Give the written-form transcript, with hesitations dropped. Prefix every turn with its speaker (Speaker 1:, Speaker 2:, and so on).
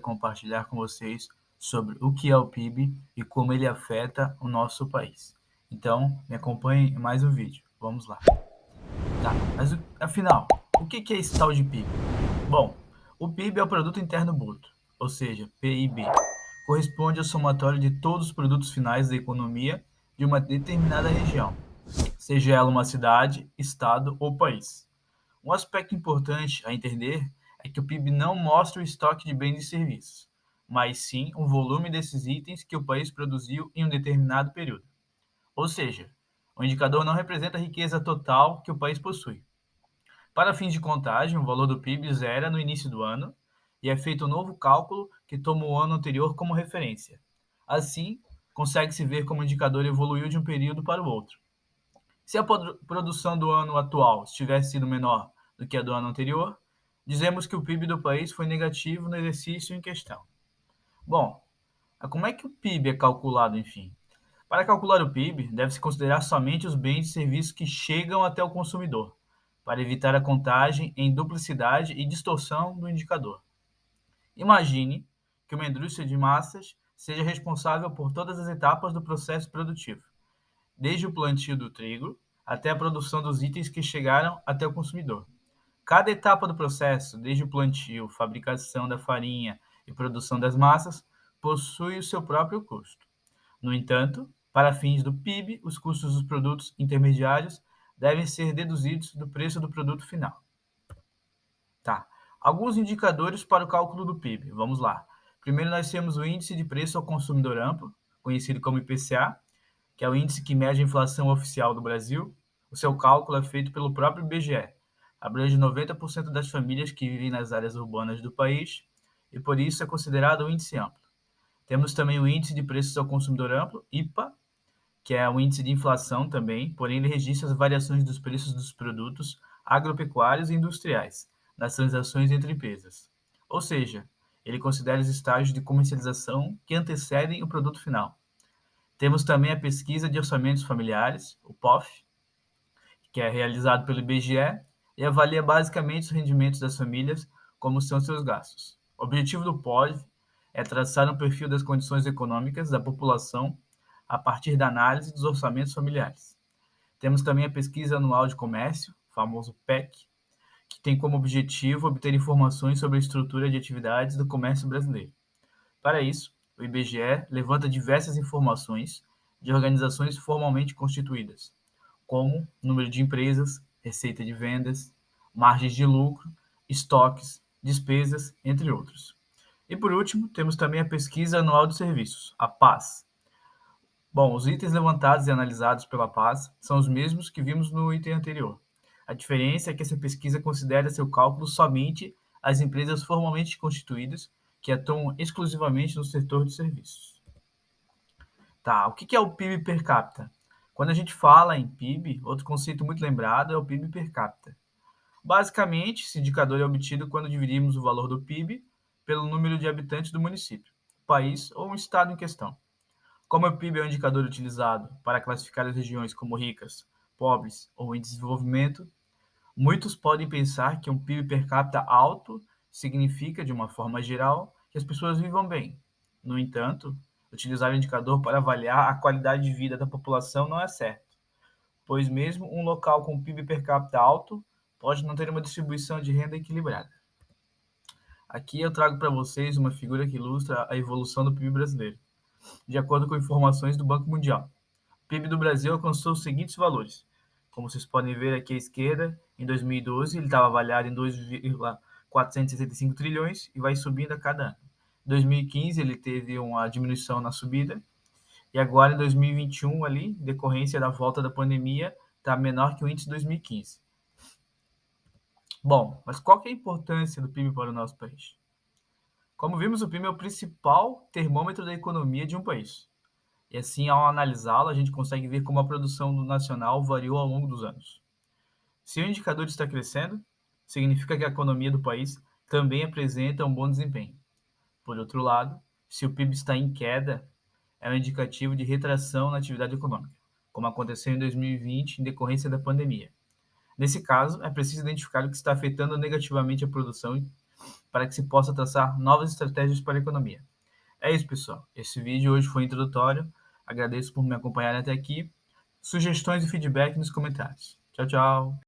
Speaker 1: compartilhar com vocês sobre o que é o PIB e como ele afeta o nosso país. Então, me acompanhem em mais um vídeo. Vamos lá. Tá, mas afinal, o que é esse tal de PIB? Bom, o PIB é o Produto Interno Bruto, ou seja, PIB. Corresponde ao somatório de todos os produtos finais da economia de uma determinada região, seja ela uma cidade, estado ou país. Um aspecto importante a entender é que o PIB não mostra o estoque de bens e serviços, mas sim o volume desses itens que o país produziu em um determinado período. Ou seja, o indicador não representa a riqueza total que o país possui. Para fins de contagem, o valor do PIB zera no início do ano e é feito um novo cálculo que toma o ano anterior como referência. Assim, consegue-se ver como o indicador evoluiu de um período para o outro. Se a produção do ano atual tivesse sido menor do que a do ano anterior, dizemos que o PIB do país foi negativo no exercício em questão. Bom, como é que o PIB é calculado, enfim? Para calcular o PIB, deve-se considerar somente os bens e serviços que chegam até o consumidor, para evitar a contagem em duplicidade e distorção do indicador. Imagine que uma indústria de massas seja responsável por todas as etapas do processo produtivo, desde o plantio do trigo até a produção dos itens que chegaram até o consumidor. Cada etapa do processo, desde o plantio, fabricação da farinha e produção das massas, possui o seu próprio custo. No entanto, para fins do PIB, os custos dos produtos intermediários devem ser deduzidos do preço do produto final. Tá. Alguns indicadores para o cálculo do PIB. Vamos lá. Primeiro nós temos o Índice de Preço ao Consumidor Amplo, conhecido como IPCA, que é o índice que mede a inflação oficial do Brasil. O seu cálculo é feito pelo próprio IBGE. Abrange 90% das famílias que vivem nas áreas urbanas do país e por isso é considerado um índice amplo. Temos também o Índice de Preços ao Consumidor Amplo, IPA, que é um índice de inflação também, porém ele registra as variações dos preços dos produtos agropecuários e industriais nas transações entre empresas. Ou seja, ele considera os estágios de comercialização que antecedem o produto final. Temos também a pesquisa de orçamentos familiares, o POF, que é realizado pelo IBGE e avalia basicamente os rendimentos das famílias, como são seus gastos. O objetivo do POF é traçar um perfil das condições econômicas da população a partir da análise dos orçamentos familiares. Temos também a pesquisa anual de comércio, famoso PEC, que tem como objetivo obter informações sobre a estrutura de atividades do comércio brasileiro. Para isso, o IBGE levanta diversas informações de organizações formalmente constituídas, como número de empresas, receita de vendas, margens de lucro, estoques, despesas, entre outros. E por último, temos também a Pesquisa Anual de Serviços, a PAS. Bom, os itens levantados e analisados pela PAS são os mesmos que vimos no item anterior. A diferença é que essa pesquisa considera seu cálculo somente as empresas formalmente constituídas que atuam exclusivamente no setor de serviços. Tá, o que é o PIB per capita? Quando a gente fala em PIB, outro conceito muito lembrado é o PIB per capita. Basicamente, esse indicador é obtido quando dividimos o valor do PIB pelo número de habitantes do município, país ou um estado em questão. Como o PIB é um indicador utilizado para classificar as regiões como ricas, pobres ou em desenvolvimento, muitos podem pensar que um PIB per capita alto significa, de uma forma geral, que as pessoas vivam bem. No entanto, utilizar o indicador para avaliar a qualidade de vida da população não é certo, pois mesmo um local com PIB per capita alto pode não ter uma distribuição de renda equilibrada. Aqui eu trago para vocês uma figura que ilustra a evolução do PIB brasileiro, de acordo com informações do Banco Mundial. O PIB do Brasil alcançou os seguintes valores. Como vocês podem ver aqui à esquerda, em 2012 ele estava avaliado em 2,465 trilhões e vai subindo a cada ano. Em 2015 ele teve uma diminuição na subida e agora em 2021 ali, em decorrência da volta da pandemia, está menor que o índice de 2015. Bom, mas qual que é a importância do PIB para o nosso país? Como vimos, o PIB é o principal termômetro da economia de um país. E assim, ao analisá-lo, a gente consegue ver como a produção nacional variou ao longo dos anos. Se o indicador está crescendo, significa que a economia do país também apresenta um bom desempenho. Por outro lado, se o PIB está em queda, é um indicativo de retração na atividade econômica, como aconteceu em 2020 em decorrência da pandemia. Nesse caso, é preciso identificar o que está afetando negativamente a produção para que se possa traçar novas estratégias para a economia. É isso, pessoal. Esse vídeo hoje foi introdutório. Agradeço por me acompanharem até aqui. Sugestões e feedback nos comentários. Tchau, tchau.